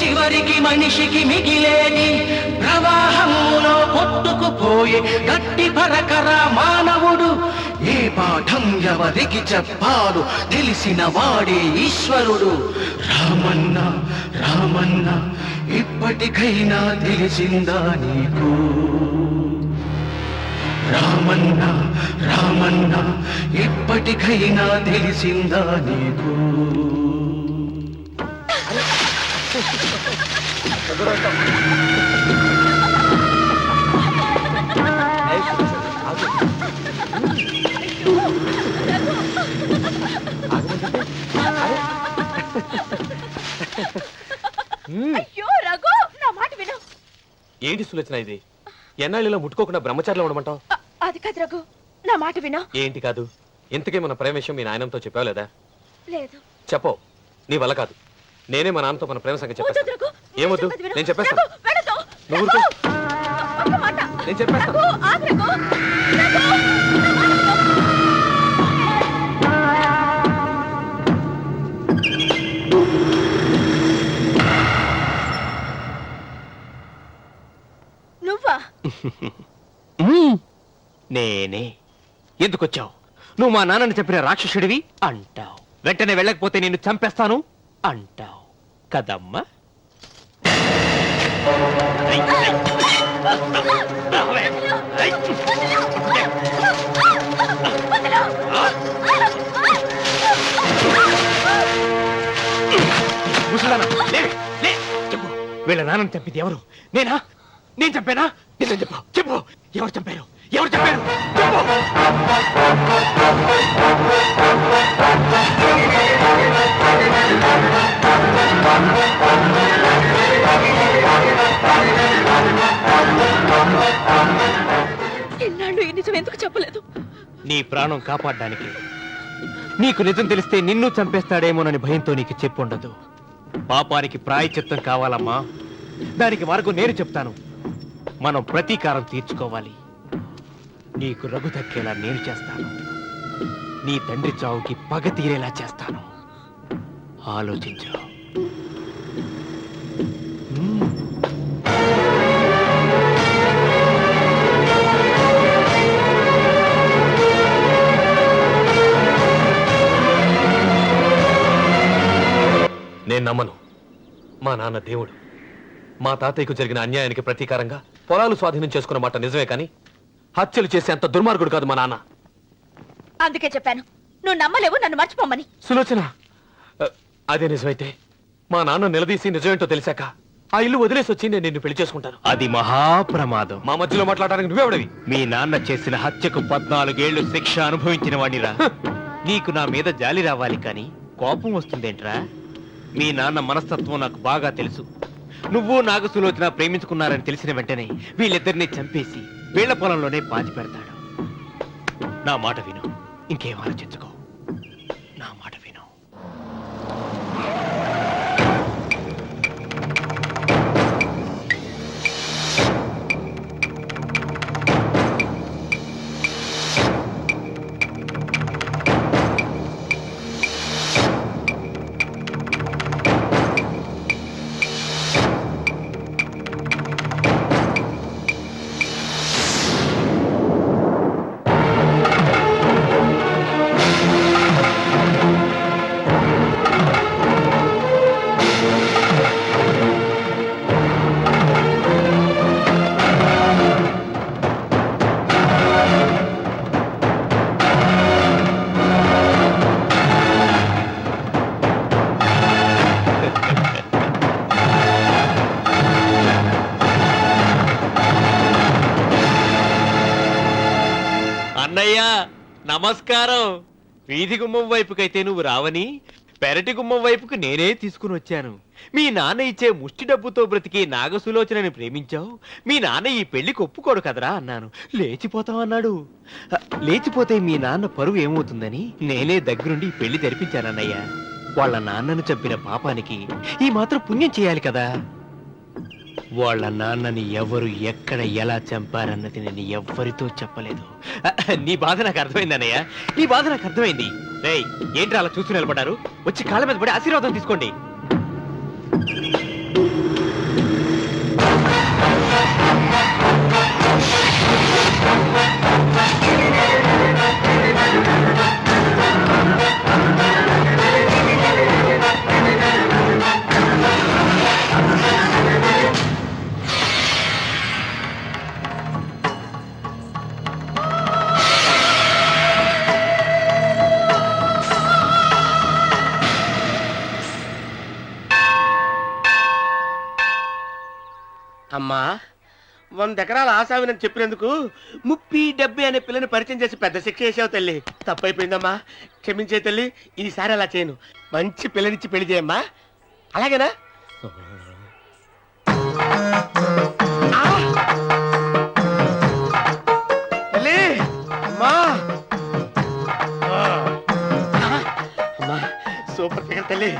చివరికి మనిషికి మిగిలేని ప్రవాహంలో కొట్టుకుపోయే గట్టి పరకర మానవుడు. ఏ పాఠం ఎవరికి చెప్పాడు తెలిసిన వాడే ఈశ్వరుడు. రామన్న రామన్న ఇప్పటికైనా తెలిసిందా నీకు? రామన్న రామన్న ఇప్పటికైనా తెలిసిందా నీకు? అయ్యో రఘు, నా మాట విను. ఏంటి సులోచన ఇది? ఎన్నాళ్ళలో ముట్టుకోకుండా బ్రహ్మచారిలో ఉండమంటావు? అది కాదు రఘు, నా మాట విను. ఏంటి కాదు? ఇంతకీ మన ప్రేమ విషయం మీ నాయనంతో చెప్పావు లేదా? లేదు. చెప్పో, నీ వల్ల కాదు. నేనే మా నాన్నతో మన ప్రేమ సంగతి వద్దు చెప్పేస్తాను. రఘు, ఏమొద్దు, చెప్పేది విను. నేను చెప్పేస్తాను. రఘు, వెళ్ళొద్దు. నువ్వు ఊరుకో. ఒక్క మాట. నేను చెప్పేస్తాను. రఘు, ఆగు రఘు. నువ్వా? నేనే. ఎందుకొచ్చావు? నువ్వు మా నాన్నని చెప్పిన రాక్షసుడివి అంటావు. వెంటనే వెళ్ళకపోతే నిన్ను చంపేస్తాను అంటావు. కదమ్మా? ముసలానా, లే, లే, చెప్పు. వీళ్ళ నాన్న చంపింది ఎవరు? నేనా? నేను చంపానా? నిజం చెప్పు, చెప్పు. ఎవరు చంపారు? ఎవరు చంపారు? చెప్పు. ఎన్నాళ్ళు ఈ నిజం ఎందుకు చెప్పలేదు? నీ ప్రాణం కాపాడడానికి. నీకు నిజం తెలిస్తే నిన్ను చంపేస్తాడేమోనని భయంతో నీకు చెప్పుండదు. పాపానికి ప్రాయశ్చిత్తం కావాలమ్మా. దానికి మార్గం నేను చెప్తాను. మనం ప్రతీకారం తీర్చుకోవాలి. నీకు రఘు దక్కేలా నేను చేస్తాను. నీ తండ్రి చావుకి పగ తీరేలా చేస్తాను. ఆలోచించు. నేను నమ్మను. మా నాన్న దేవుడు. మా తాతయ్యకు జరిగిన అన్యాయానికి ప్రతీకారంగా పొలాలు స్వాధీనం చేసుకున్న మాట నిజమే, కానీ హత్యలు చేసే అంత దుర్మార్గుడు కాదు మా నాన్న. అందుకే చెప్పాను, నువ్వు నమ్మలేవు, నన్ను మర్చిపోమని. సులోచన, అదే నిజమైతే మా నాన్న నిలదీసి నిజమేంటో తెలిసాక ఆ ఇల్లు వదిలేసి వచ్చి నేను నిన్ను పెళ్లి చేసుకుంటాను. అది మహాప్రమాదం. మా మధ్యలో మాట్లాడడానికి నువ్వెవడవి? మీ నాన్న చేసిన హత్యకు 14 ఏళ్లు శిక్ష అనుభవించిన వాడిరా. నీకు నా మీద జాలి రావాలి కానీ కోపం వస్తుందేంట్రా? మీ నాన్న మనస్తత్వం నాకు బాగా తెలుసు. నువ్వు నాగ సులోచన ప్రేమించుకున్నారని తెలిసిన వెంటనే వీళ్ళిద్దరిని చంపేసి వీళ్ల పొలంలోనే పాతి పెడతాడు. నా మాట విను, ఇంకేం ఆలోచించుకో. నా మాట విను. అన్నయ్య నమస్కారం. వీధి గుమ్మం వైపుకైతే నువ్వు రావని పెరటి గుమ్మం వైపుకు నేనే తీసుకుని వచ్చాను. మీ నాన్న ఇచ్చే ముష్టి డబ్బుతో బ్రతికి నాగసులోచనని ప్రేమించావు. మీ నాన్న ఈ పెళ్లికి ఒప్పుకోడు కదరా అన్నాను. లేచిపోతావు అన్నాడు. లేచిపోతే మీ నాన్న పరువు ఏమవుతుందని నేనే దగ్గరుండి ఈ పెళ్లి జరిపించానన్నయ్య. వాళ్ళ నాన్నను చంపిన పాపానికి ఈ మాత్రం పుణ్యం చేయాలి కదా. వాళ్ళ నాన్నని ఎవరు ఎక్కడ ఎలా చంపారన్నది నేను ఎవ్వరితో చెప్పలేదు. నీ బాధ నాకు అర్థమైంది అన్నయ్య, నీ బాధ నాకు అర్థమైంది. రేయ్, ఏంట్రా అలా చూస్తూ నిలబడ్డారు? వచ్చి కాళ్ళ మీద పడి ఆశీర్వాదం తీసుకోండి. అమ్మా, 100 ఎకరాల ఆసావినని చెప్పినందుకు 30-70 అనే పిల్లని పరిచయం చేసి పెద్ద శిక్ష చేసావు తల్లి. తప్పైపోయిందమ్మా, క్షమించే తల్లి. ఈసారి అలా చేయను. మంచి పిల్లనిచ్చి పెళ్లి చేయమ్మా. అలాగేనా? తల్లి, అమ్మా, అమ్మా, సూపర్ ఫిగర్ తల్లి.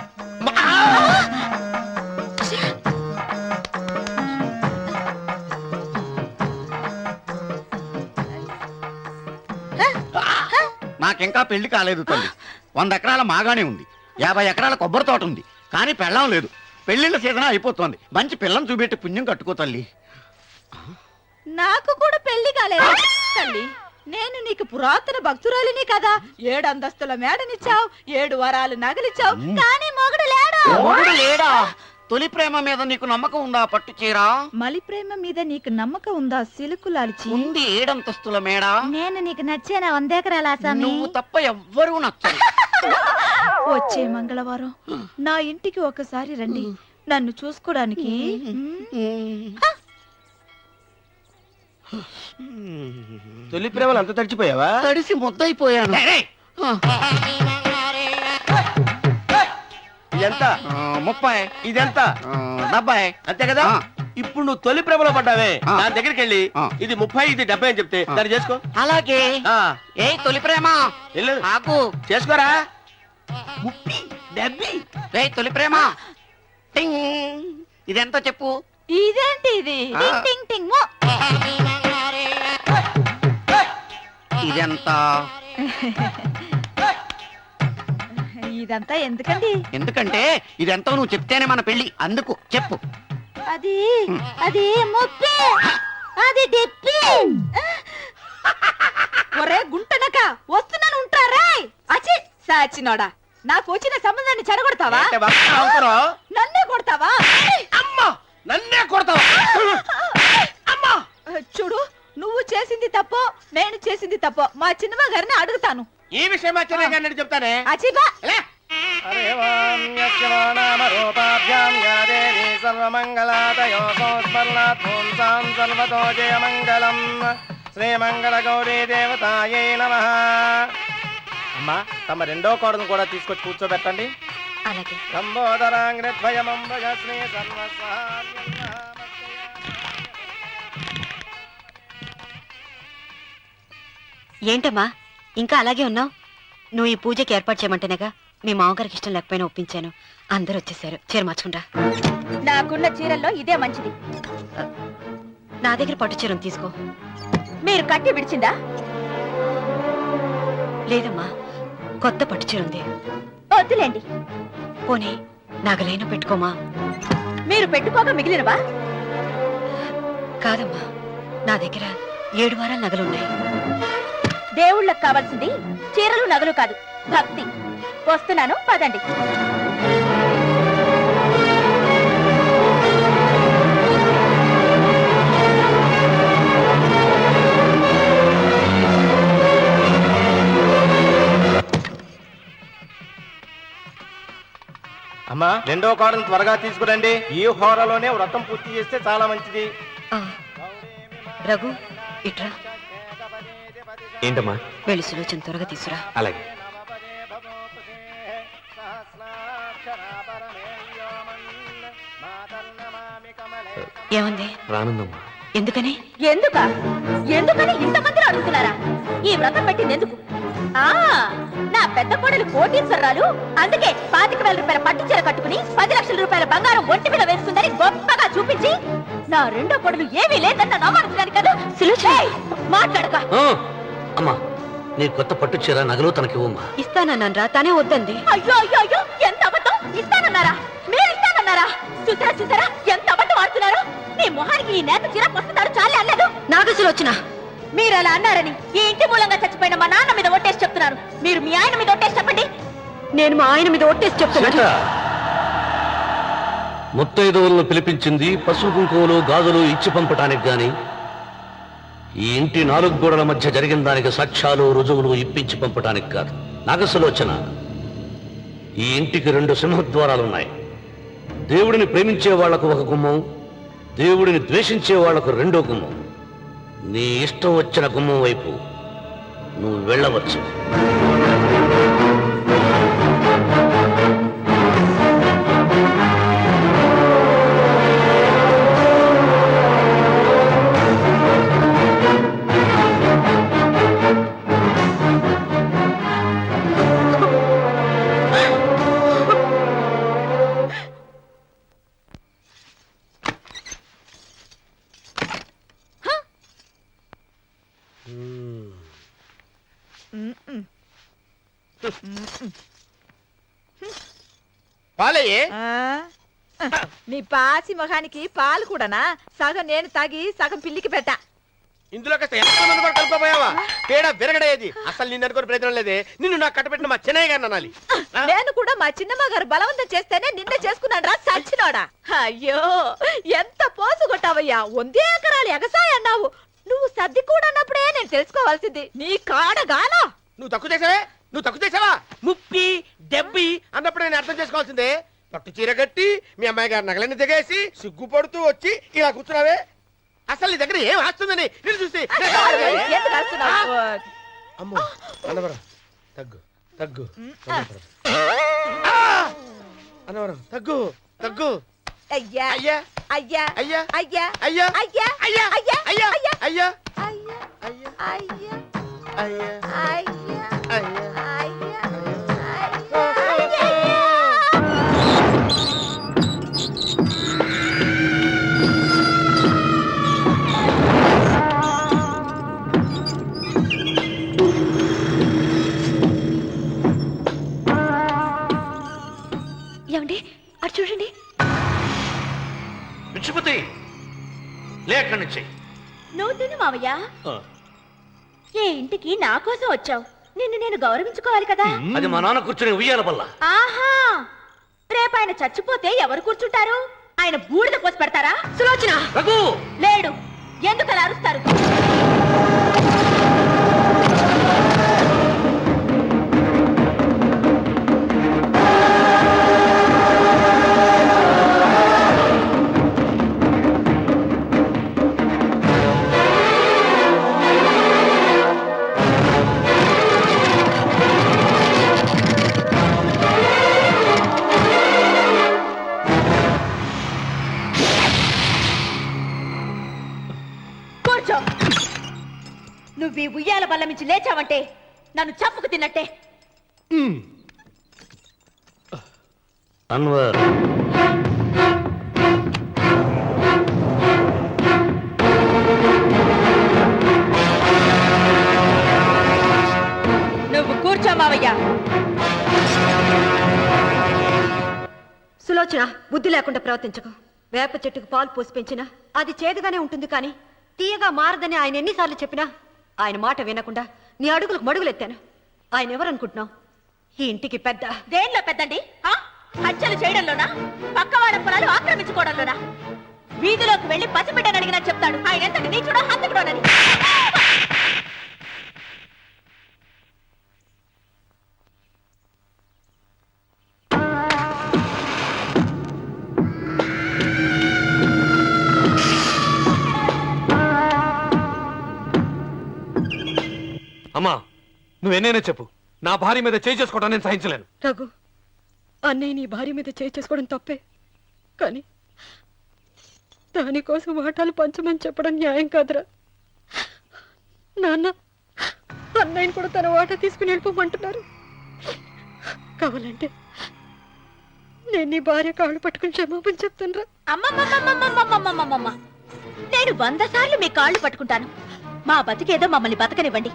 నాకింకా పెళ్లి కాలేదు తల్లి. 100 ఎకరాల మాగానే ఉంది, 50 ఎకరాల కొబ్బరి తోట ఉంది, కానీ పెళ్ళం లేదు. పెళ్లిళ్ళ సీజన్ అయిపోతుంది. మంచి పిల్లని చూపెట్టి పుణ్యం కట్టుకో తల్లి. నాకు కూడా పెళ్లి కాలేదు తల్లి. నేను నీకు పురాతన భక్తురాలిని కదా. 7 అంతస్తుల మేడనిచ్చావు, 7 వరాలు నగలిచ్చావు, కానీ మొగుడు లేడు. మొగుడు లేడా? తొలి ప్రేమ మీద నీకు నమ్మకం ఉందా పట్టు చీర? మలి ప్రేమ మీద నీకు నమ్మకం ఉందా సిలుకులాల్చి? ఉంది 7 అంతస్తుల మేడ. నేను నీకు నచ్చేనా 100 ఎకరాల ఆసామి? నువ్వు తప్ప ఎవ్వరూ నచ్చరు. వచ్చే మంగళవారం నా ఇంటికి ఒకసారి రండి, నన్ను చూసుకోవడానికి. తొలి ప్రేమలు అంత తడిచిపోయావా? తడిసి ముద్దయిపోయాను. ఇదెంత? 30. ఇదెంత? 70. అంతే కదా. ఇప్పుడు నువ్వు తొలి ప్రేమలో పడ్డావే, దాని దగ్గరికి వెళ్ళి ఇది 30 ఇది 70 అని చెప్తే దాన్ని చేసుకో. అలాగే. ఏ తొలి ప్రేమ వెళ్ళు, ఆకు చేసుకోరా. 30 70. ఏ తొలి ప్రేమ టింగ్. ఇదెంత చెప్పు? ఇదేంటి ఇది? టింగ్ టింగ్ టింగ్ మో. ఇదెంత? ఇదంతా ఎందుకండి? ఎందుకంటే ఇదెంతో నువ్వు చెప్తేనే మన పెళ్లి, అందుకు చెప్పు. అది అది ముప్పి, అది డిప్పి. ఒరే గుంటనక, వస్తున్నాను ఉంటారా? అచి సాచినోడా, నాకు వచ్చిన సంబంధాన్ని చెడగొడతావా? అంటే భక్తి అవుతారో? నన్నే కొడతావా? అమ్మా, నన్నే కొడతావా? అమ్మా, చూడు, నువ్వు చేసింది తప్పో నేను చేసింది తప్పో మా చిన్నమ్మ గారిని అడుగుతాను. ఈ విషయం మా చిన్న గారిని చెప్తానే. అచిబా శ్రీమంగళ గౌరీ దేవతాయే నమః. అమ్మా, తమ రెండో కోడను కూడా తీసుకొచ్చి కూర్చోబెట్టండి. అలాగే. లంబోదరాంగ్రద్వయమంబగ శ్రీ ఏంటమ్మా ఇంకా అలాగే ఉన్నావు? నువ్వు ఈ పూజకి ఏర్పాటు చేయమంటేనేగా మీ మామగారికి ఇష్టం లేకపోయినా ఒప్పించాను. అందరూ వచ్చేసారు. చీర మార్చుకుంటా. నాకున్న చీరల్లో ఇదే మంచిది. నా దగ్గర పట్టు చీరను తీసుకో. మీరు కట్టి విడిచిందా? లేదమ్మా, కొత్త పట్టు చీర ఉంది. వద్దులేండి. పోనీ నగలైనా పెట్టుకోమా. మీరు పెట్టుకోక మిగిలినవా? కాదమ్మా, నా దగ్గర 7 వారాల నగలున్నాయి. దేవుళ్ళకు కావాల్సింది చీరలు నగలు కాదు, భక్తి. వస్తున్నాను, పదండి. అమ్మా, రెండో కోడను త్వరగా తీసుకురండి. ఈ హోరలోనే వ్రతం పూర్తి చేస్తే చాలా మంచిది. రఘు, ఇట్రా. ఏంటమ్మా? వెళ్ళి సులోచన త్వరగా తీసురా. అలాగే. ఏమంది? రానుందమ్మా. ఎందుకని? ఎందుకని ఇంతమందిని అడుగుతున్నారా? ఈ వ్రతం పెట్టింది ఎందుకు? నా పెద్ద కోడలు కోటీశ్వరరాలు, అందుకే 25,000 రూపాయల పట్టు చీర కట్టుకుని 10 లక్షల రూపాయల బంగారం ఒంటి మీద వేసుకుందని గొప్పగా చూపించి నా రెండో కోడలు ఏమీ లేదన్న నమ్మకం కదా. మాట్లాడక. అమ్మా, నీ కొత్త పట్టు చీర నగలు తనకి ఇవ్వమ్మా. ఇస్తానన్నారా, తానే వద్దంది. అయ్యో అయ్యో అయ్యో, ఎంత అబద్ధం! ఇస్తానన్నారా? మీరు ఇస్తానన్నారా? చూసారా చూసారా ఎంత అబద్ధం ఆడుతున్నారు? నీ మొహానికి ఈ నేత చీర వస్తున్నాడు చాలే అనలేదు. నాగసులోచన, మీరు అలా అన్నారని ఈ ఇంటి మూలంగా చచ్చిపోయిన మా నాన్న మీద ఒట్టేసి చెప్తున్నారు. మీరు మీ ఆయన మీద ఒట్టేసి చెప్పండి. నేను మా ఆయన మీద ఒట్టేసి చెప్తున్నా. ముత్తైదువులను పిలిపించింది పసుపు కుంకుమలు గాజులు ఇచ్చి పంపటానికి గాని, ఈ ఇంటి 4 గోడల మధ్య జరిగిన దానికి సాక్ష్యాలు రుజువులు ఇప్పించి పంపటానికి కాదు. నాగసులోచన, ఈ ఇంటికి 2 సింహద్వారాలున్నాయి. దేవుడిని ప్రేమించే వాళ్లకు ఒక గుమ్మం, దేవుడిని ద్వేషించే వాళ్లకు 2వ గుమ్మం. నీ ఇష్టం వచ్చిన గుమ్మం వైపు నువ్వు వెళ్ళవచ్చు. పాలయ్యే. నీ పాసి మొహానికి పాలు కూడానా? సగం నేను తాగి సగం పిల్లికి పెట్టా. ఇందులో కాస్త ఎంత మంది కూడా కలుపుకోపోయావా? తేడా విరగడేది. అసలు నిన్ను అనుకునే ప్రయత్నం లేదే. నిన్ను నాకు కట్టబెట్టిన మా చెన్నయ్య గారిని అనాలి. నేను కూడా మా చిన్నమ్మ గారు బలవంతం చేస్తేనే నిన్నే చేసుకున్నాను రా చచ్చినోడా. అయ్యో ఎంత పోసు కొట్టావయ్యా. 100 ఎకరాలు ఎగసాయి అన్నావు. నువ్వు సర్ది కూడా అన్నప్పుడే నేను తెలుసుకోవాల్సింది. నీ కాడగాలా నువ్వు తక్కువ చేసావా? ముప్పి దెబ్బి అన్నప్పుడు నేను అర్థం చేసుకోవాల్సిందే. పట్టు చీర కట్టి మీ అమ్మాయి గారి నగలన్నీ దిగేసి సిగ్గుపడుతూ వచ్చి ఇలా కూర్చున్నావే. అసలు నీ దగ్గర ఏం వస్తుందని నేను చూసి ఎందుకు అరుస్తున్నావు? అమ్మో అన్నవరం తగ్గు తగ్గు అన్నవరం తగ్గు తగ్గు. అయ్యా అయ్యా అయ్యా అయ్యా అయ్యా అయ్యా అయ్యా అయ్యా అయ్యా అయ్యా అయ్యా అయ్యా అయ్యా అయ్యా అయ్యా అయ్యా అయ్యా అయ్యా ఏమండి అటు చూడండి. విచ్చిపోతే లేక నుంచి నువ్వు తిను మావయ్య. ఏ ఇంటికి నా కోసం వచ్చావు. నిన్ను నేను గౌరవించుకోవాలి కదా. అది మా నాన్న కూర్చుని ఉయ్యాల వల్ల. ఆహా, రేపు ఆయన చచ్చిపోతే ఎవరు కూర్చుంటారు? ఆయన బూడిద పోసి పెడతారా? సులోచన రఘు లేడు. ఎందుకు అలా అరుస్తారు? నువ్వు ఈ ఉయ్యాల బల్ల నుంచి లేచావంటే నన్ను చంపుకు తిన్నట్టే. అన్వర్ నువ్వు కూర్చో మావయ్య. సులోచన, బుద్ధి లేకుండా ప్రవర్తించకు. వేప చెట్టుకు పాలు పోసి పెంచినా అది చేదుగానే ఉంటుంది, కానీ తీయగా మారదని ఆయన ఎన్నిసార్లు చెప్పినా ఆయన మాట వినకుండా నీ అడుగులకు మడుగులెత్తాను. ఆయన ఎవరనుకుంటున్నావు? ఈ ఇంటికి పెద్ద. దేనిలో పెద్దండి? హత్యలు చేయడంలోనా? పక్కవాడ పొలాలు ఆక్రమించుకోవడంలోనా? వీధిలోకి వెళ్లి పసిబిడ్డని అడిగినా చెప్తాడు ఆయన ఎంత నీచుడో హంతకుడోనని. అమ్మా నువ్వెన్నైనా చెప్పు, నా భార్య మీద చేయి చేసుకోవడం నేను సహించలేను. రఘు, అన్నయ్య నీ భార్య మీద చేయి చేసుకోవడం తప్పే, కానీ దానికోసం వాటాలు పంచమని చెప్పడం న్యాయం కాదురా. నాన్న అన్నయ్యని కూడా తన వాటా తీసుకుని వెళ్ళిపోమంటున్నారు. కావాలంటే నేను నీ భార్య కాళ్ళు పట్టుకుని క్షమాపణ చెప్తానురా. అమ్మమ్మమ్మమ్మమ్మమ్మమ్మమ్మమ్మ, నేను 100 సార్లు మీ కాళ్ళు పట్టుకుంటాను. మా బతికేదో మమ్మల్ని బతకనివ్వండి.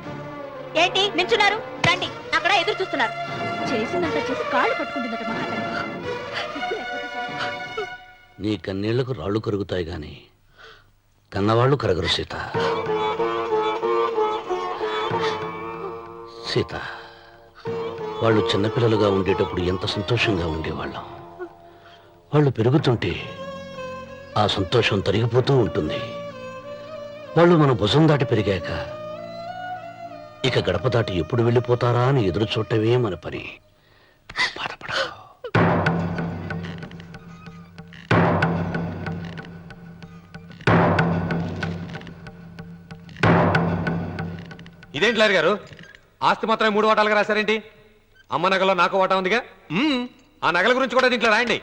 ఏంటి నించున్నారు? రండి, అక్కడ ఎదురు చూస్తున్నారు. చేసిందంతా చేసి కాళ్ళు పట్టుకుంటుందట మహాతల్లి. నీ కన్నీళ్లకు రాళ్ళు కరుగుతాయి గాని కన్నవాళ్ళు కరగరు సీత. సీత, వాళ్ళు చిన్నపిల్లలుగా ఉండేటప్పుడు ఎంత సంతోషంగా ఉండేవాళ్ళం. వాళ్ళు పెరుగుతుంటే ఆ సంతోషం తరిగిపోతూ ఉంటుంది. వాళ్ళు మన భుజం దాటి పెరిగాక ఇక గడప దాటి ఎప్పుడు వెళ్ళిపోతారా అని ఎదురు చూడటమే మన పని. బాధపడ. ఇదేంటి లాయర్ గారు, ఆస్తి మాత్రమే 3 వాటాలుగా రాశారేంటి? అమ్మ నగలో నాకు వాటా ఉందిగా. ఆ నగల గురించి కూడా దీంట్లో రాయండి.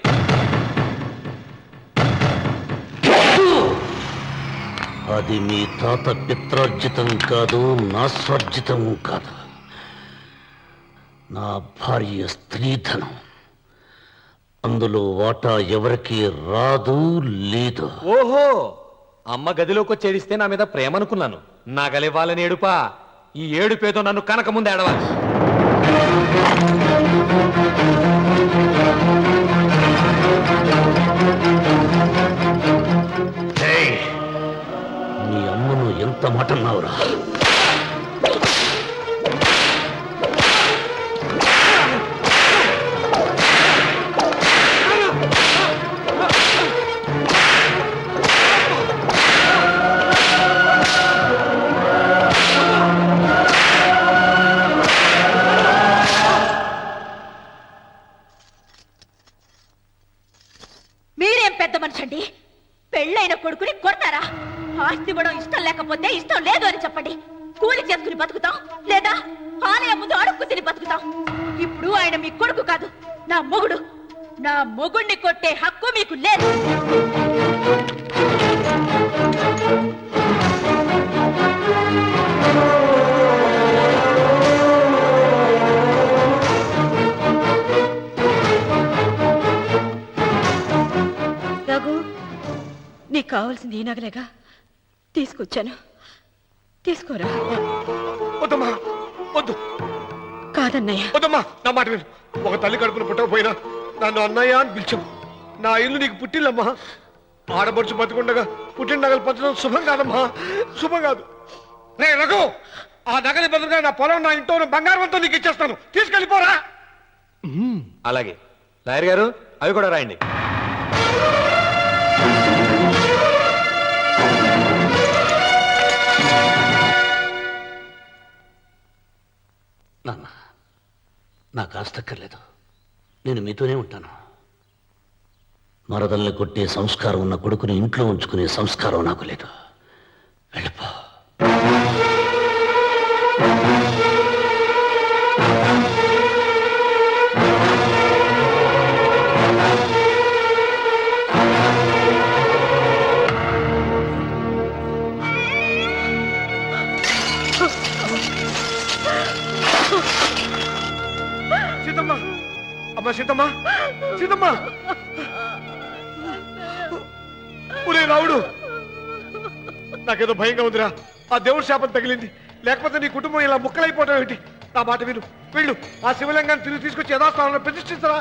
అది మీ తాత పిత్రార్జితం కాదు, నా స్వార్జితం కాదు. నా భార్య స్త్రీధనం. అందులో వాటా ఎవరికి రాదు లేదు. ఓహో, అమ్మ గదిలోకి వచ్చి ఏడిస్తే నా మీద ప్రేమ అనుకున్నాను. నగలివ్వాలని ఏడుపా. ఈ ఏడుపేదో నన్ను కనక ముందు ఏడవాలి. మీ అమ్మను ఎంత ఎంత మాట అన్నావురా? మీరేం పెద్ద మనిషి అండి? పెళ్ళైన కొడుకుని కొడతారా? ఆస్తి ఇవ్వడం ఇష్టం లేకపోతే ఇష్టం లేదు అని చెప్పండి. కూలి చేసుకుని బతుకుతాం, లేదా ఆలయం ముందు అడుక్కు తిని బతుకుతాం. ఇప్పుడు ఆయన మీ కొడుకు కాదు, నా మొగుడు. నా మొగుడిని కొట్టే హక్కు మీకు లేదు. రఘు, నీకు కావాల్సింది ఈ నగలేగా తీసుకొచ్చాను, తీసుకోరా. వద్దమ్మా, వద్దు. కాదన్నయ్య. వద్దమ్మా, నా మాట విను. ఒక తల్లి కడుపును పుట్టకపోయినా నన్ను అన్నయ్య అని పిలిచావు. నా ఇల్లు నీకు పుట్టిల్లమ్మా. ఆడబడుచు బతుకుండగా పుట్టిన నగలు పంచడం శుభం కాదమ్మా, శుభం కాదు. రే రఘు, ఆ నగలి బదులుగా నా పొలం, నా ఇంట్లో ఉన్న బంగారంతో నీకు ఇచ్చేస్తాను, తీసుకెళ్ళిపోరా. అలాగే లాయర్ గారు, అవి కూడా రాయండి. నాన్న, నాకు ఆస్తక్కర్లేదు. నేను మీతోనే ఉంటాను. మరదల్ని కొట్టే సంస్కారం ఉన్న కొడుకుని ఇంట్లో ఉంచుకునే సంస్కారం నాకు లేదు. వెళ్ళిపో. సీతమ్మ, అమ్మ సీతమ్మ, సీతమ్మ. ఒరే రావుడు, నాకేదో భయంగా ఉందిరా. ఆ దేవుడి శాపం తగిలింది, లేకపోతే నీ కుటుంబం ఇలా ముక్కలైపోవటం ఏంటి? నా మాట విను, వెళ్ళు. ఆ శివలింగాన్ని తిరిగి తీసుకొచ్చి యథాస్థానంలో ప్రతిష్ఠించరా.